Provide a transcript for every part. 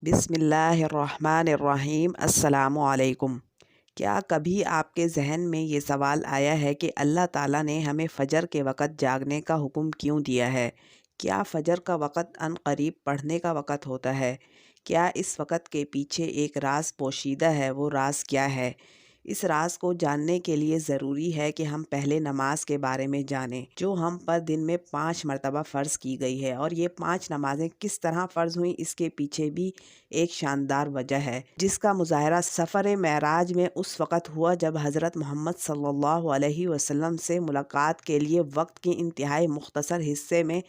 बिस्मिल्लाहिर्रहमानिर्रहीम। अस्सलामुअलैकुम। क्या कभी आपके ज़हन में ये सवाल आया है कि अल्लाह ताला ने हमें फ़जर के वक़्त जागने का हुक्म क्यों दिया है? क्या फ़जर का वक़्त अनक़रीब पढ़ने का वक़्त होता है? क्या इस वक़्त के पीछे एक राज़ पोशीदा है? वो राज़ क्या है? इस राज़ को जानने के लिए ज़रूरी है कि हम पहले नमाज के बारे में जानें, जो हम पर दिन में 5 मरतबा फ़र्ज़ की गई है। और ये 5 नमाज़ें किस तरह फ़र्ज़ हुई, इसके पीछे भी एक शानदार वजह है, जिसका मुज़ाहरा सफ़र मेराज में उस वक़्त हुआ जब हज़रत मोहम्मद सल्लल्लाहु अलैहि वसल्लम से मुलाकात के लिए वक्त के इंतहाई मुख्तसर हिस्से में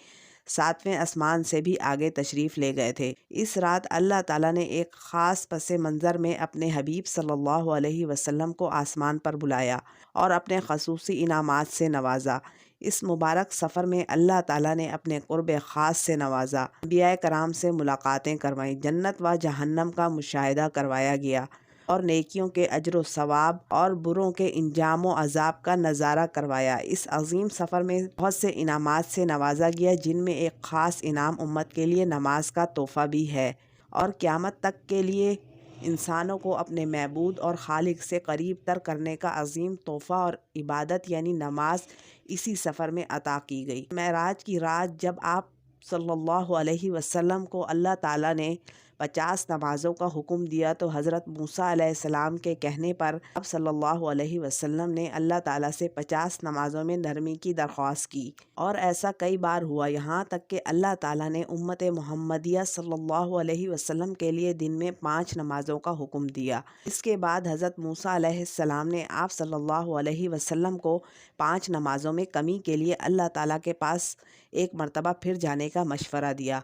7वें आसमान से भी आगे तशरीफ़ ले गए थे। इस रात अल्लाह ताला ने एक ख़ास पस मंज़र में अपने हबीब सल्लल्लाहु अलैहि वसल्लम को आसमान पर बुलाया और अपने ख़ुसूसी इनामात से नवाजा। इस मुबारक सफ़र में अल्लाह ताला ने अपने क़ुर्ब ख़ास से नवाजा, अंबिया कराम से मुलाकातें करवाईं, जन्नत व जहन्नम का मुशाहिदा करवाया गया और नेकियों के अजर व सवाब और बुरों के इंजाम व अज़ाब का नज़ारा करवाया। इस अज़ीम सफ़र में बहुत से इनामात से नवाजा गया, जिनमें एक ख़ास इनाम उम्मत के लिए नमाज का तोहफ़ा भी है और क़यामत तक के लिए इंसानों को अपने महबूद और खालिक से करीब तर करने का अज़ीम तोहफ़ा और इबादत यानी नमाज इसी सफ़र में अता की गई। मेराज की रात जब आप सल्लल्लाहु अलैहि वसल्लम को अल्लाह ताला ने 50 नमाज़ों का हुक्म दिया, तो हज़रत मूसा अलैहिस्सलाम के कहने पर आप सल्लल्लाहु अलैहि वसल्लम ने अल्लाह ताला से 50 नमाज़ों में नरमी की दरख्वास्त की। और ऐसा कई बार हुआ, यहाँ तक कि अल्लाह ताला ने उम्मत मोहम्मदिया सल्लल्लाहु अलैहि वसल्लम के लिए दिन में 5 नमाज़ों का हुक्म दिया। इसके बाद हज़रत मूसा अलैहिस्सलाम ने आप सल्लल्लाहु अलैहि वसल्लम को 5 नमाज़ों में कमी के लिए अल्लाह ताला के पास एक मरतबा फिर जाने का मशवरा दिया,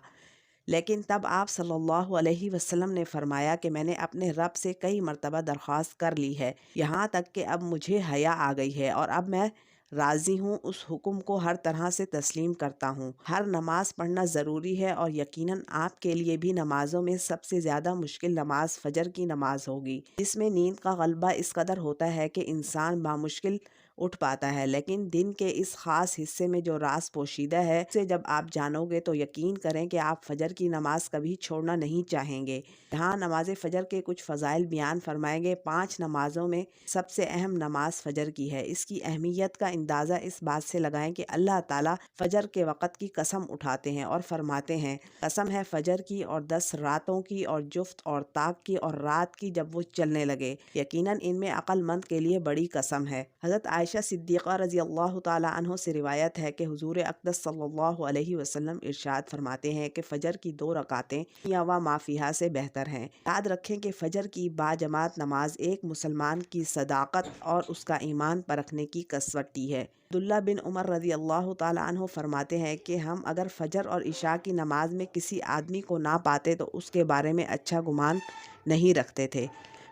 लेकिन तब आप सल्लल्लाहु अलैहि वसल्लम ने फरमाया कि मैंने अपने रब से कई मरतबा दरख्वास्त कर ली है, यहाँ तक कि अब मुझे हया आ गई है और अब मैं राज़ी हूँ, उस हुक्म को हर तरह से तस्लीम करता हूँ। हर नमाज पढ़ना ज़रूरी है और यकीनन आपके लिए भी नमाज़ों में सबसे ज़्यादा मुश्किल नमाज फ़जर की नमाज होगी, जिसमें नींद का गलबा इस कदर होता है कि इंसान बामुश्किल उठ पाता है। लेकिन दिन के इस ख़ास हिस्से में जो राज पोशीदा है, उसे जब आप जानोगे तो यकीन करें कि आप फ़जर की नमाज कभी छोड़ना नहीं चाहेंगे। यहाँ नमाज फ़जर के कुछ फ़ज़ाइल बयान फरमाएंगे। 5 नमाज़ों में सबसे अहम नमाज फ़जर की है। इसकी अहमियत का अंदाज़ा इस बात से लगाएं कि अल्लाह ताला फ़जर के वक़्त की कसम उठाते हैं और फरमाते हैं, कसम है फ़जर की और 10 रातों की और जुफ्त और ताक की और रात की जब वो चलने लगे, यकीनन इनमें अक्लमंद के लिए बड़ी कसम है। हज़रत आयशा सिद्दीक़ा रज़ी अल्लाह ताला अन्हा से रिवायत है कि हुज़ूर अक़दस सल्लल्लाहु अलैहि वसल्लम इरशाद फरमाते हैं कि फ़जर की 2 रकातें दुनिया व माफ़िहा से बेहतर हैं। याद रखें कि फ़जर की बाजमात नमाज एक मुसलमान की सदाकत और उसका ईमान परखने की कसवटी है। अब्दुल्ला बिन उमर रज़ी अल्लाह ताला अन्हु फरमाते हैं कि हम अगर फ़जर और इशा की नमाज में किसी आदमी को ना पाते तो उसके बारे में अच्छा गुमान नहीं रखते थे।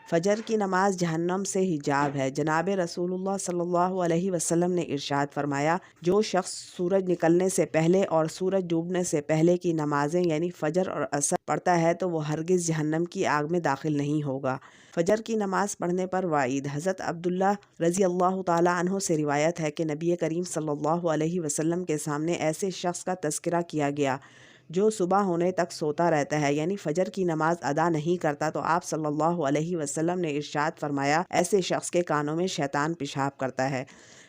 फ़जर की नमाज जहन्नम से हिजाब है। जनाब रसूलुल्लाह सल्लल्लाहु अलैहि वसल्लम ने इरशाद फरमाया, जो शख्स सूरज निकलने से पहले और सूरज डूबने से पहले की नमाजें यानी फ़जर और असर पढ़ता है तो वह हरगिज़ जहन्नम की आग में दाखिल नहीं होगा। फ़जर की नमाज़ पढ़ने पर वाइद। हज़रत अब्दुल्ला रज़ी अल्लाह ताला अन्हु से रिवायत है कि नबी करीम सल्लल्लाहु अलैहि वसल्लम के सामने ऐसे शख्स का तज़किरा किया गया जो सुबह होने तक सोता रहता है, यानी फ़जर की नमाज अदा नहीं करता, तो आप सल्लल्लाहु अलैहि वसल्लम ने इरशाद फरमाया, ऐसे शख्स के कानों में शैतान पेशाब करता है।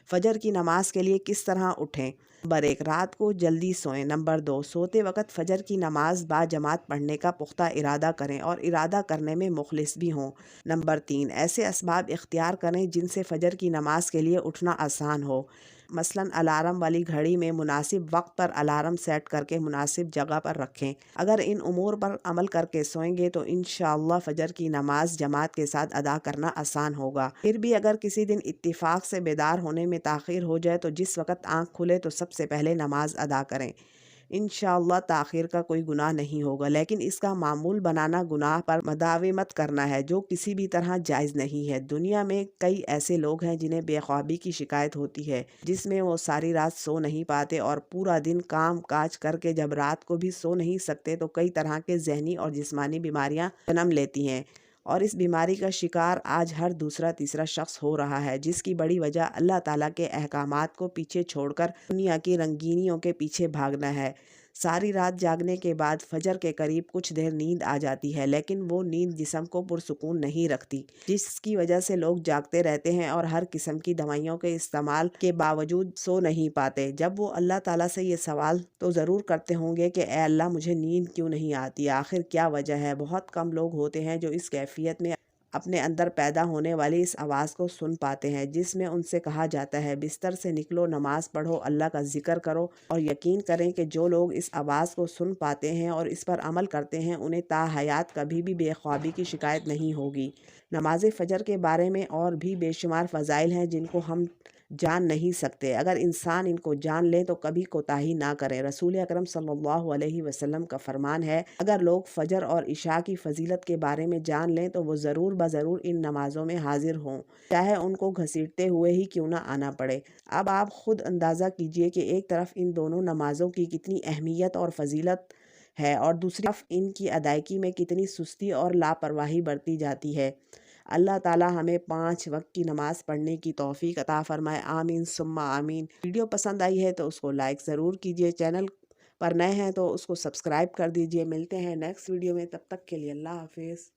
फ़जर की नमाज के लिए किस तरह उठें? नंबर 1, रात को जल्दी सोएं। नंबर 2, सोते वक्त फ़जर की नमाज बाजमात पढ़ने का पुख्ता इरादा करें और इरादा करने में मुखलिस भी हों। नंबर 3, ऐसे असबाब इख्तियार करें जिनसे फ़जर की नमाज के लिए उठना आसान हो। मसलन अलार्म वाली घड़ी में मुनासिब वक्त पर अलार्म सेट करके मुनासिब जगह पर रखें। अगर इन उमूर पर अमल करके सोएंगे तो इंशाअल्लाह फ़जर की नमाज जमात के साथ अदा करना आसान होगा। फिर भी अगर किसी दिन इत्तिफाक से बेदार होने में ताख़ीर हो जाए तो जिस वक्त आँख खुले तो सबसे पहले नमाज अदा करें। इंशाअल्लाह ताख़ीर का कोई गुनाह नहीं होगा, लेकिन इसका मामूल बनाना गुनाह पर मदावमत करना है, जो किसी भी तरह जायज़ नहीं है। दुनिया में कई ऐसे लोग हैं जिन्हें बेख्वाबी की शिकायत होती है, जिसमें वो सारी रात सो नहीं पाते और पूरा दिन काम काज करके जब रात को भी सो नहीं सकते तो कई तरह के जहनी और जिस्मानी बीमारियां जन्म लेती हैं और इस बीमारी का शिकार आज हर दूसरा तीसरा शख्स हो रहा है, जिसकी बड़ी वजह अल्लाह ताला के अहकामात को पीछे छोड़कर दुनिया की रंगीनियों के पीछे भागना है। ساری رات جاگنے کے بعد فجر کے قریب کچھ دیر نیند آ جاتی ہے، لیکن وہ نیند جسم کو پرسکون نہیں رکھتی، جس کی وجہ سے لوگ جاگتے رہتے ہیں اور ہر قسم کی دوائیوں کے استعمال کے باوجود سو نہیں پاتے۔ جب وہ اللہ تعالیٰ سے یہ سوال تو ضرور کرتے ہوں گے کہ اے اللہ مجھے نیند کیوں نہیں آتی، آخر کیا وجہ ہے؟ بہت کم لوگ ہوتے ہیں جو اس کیفیت میں اپنے اندر پیدا ہونے والی اس آواز کو سن پاتے ہیں، جس میں ان سے کہا جاتا ہے بستر سے نکلو، نماز پڑھو، اللہ کا ذکر کرو، اور یقین کریں کہ جو لوگ اس آواز کو سن پاتے ہیں اور اس پر عمل کرتے ہیں انہیں تا حیات کبھی بھی بے خوابی کی شکایت نہیں ہوگی۔ نماز فجر کے بارے میں اور بھی بے شمار فضائل ہیں جن کو ہم جان نہیں سکتے، اگر انسان ان کو جان لے تو کبھی کوتاہی نہ کرے۔ رسول اکرم صلی اللہ علیہ وسلم کا فرمان ہے، اگر لوگ فجر اور عشاء کی فضیلت کے بارے میں جان لیں تو وہ ضرور بضرور ان نمازوں میں حاضر ہوں، چاہے ان کو گھسیٹتے ہوئے ہی کیوں نہ آنا پڑے۔ اب آپ خود اندازہ کیجئے کہ ایک طرف ان دونوں نمازوں کی کتنی اہمیت اور فضیلت ہے اور دوسری طرف ان کی ادائیگی میں کتنی سستی اور لاپرواہی برتی جاتی ہے۔ اللہ تعالی ہمیں 5 وقت کی نماز پڑھنے کی توفیق عطا فرمائے، آمین ثم آمین۔ ویڈیو پسند آئی ہے تو اس کو لائک ضرور کیجئے، چینل پر نئے ہیں تو اس کو سبسکرائب کر دیجئے۔ ملتے ہیں نیکسٹ ویڈیو میں، تب تک کے لیے اللہ حافظ۔